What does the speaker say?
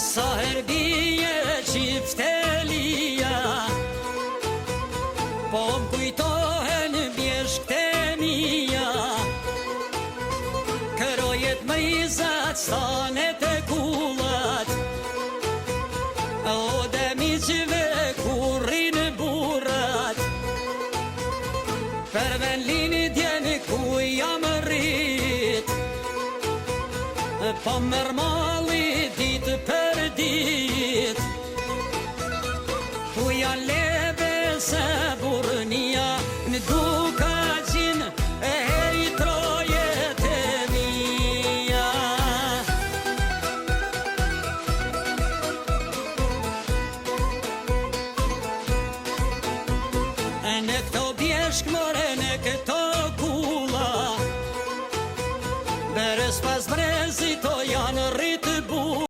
Sa her bie qiftelia, po m'kujtohen bjeshkët e mija. Kërojet më izat, stanet e kullat, o demiqve kurrin burrat. Për venlini djeni ku jam rrit, po mërmali ditë për dit. Ku janë lebe se burnia, në duka gjin e heri trojet e mija. Në këto bjeshk more, në këto kula, beres pas bre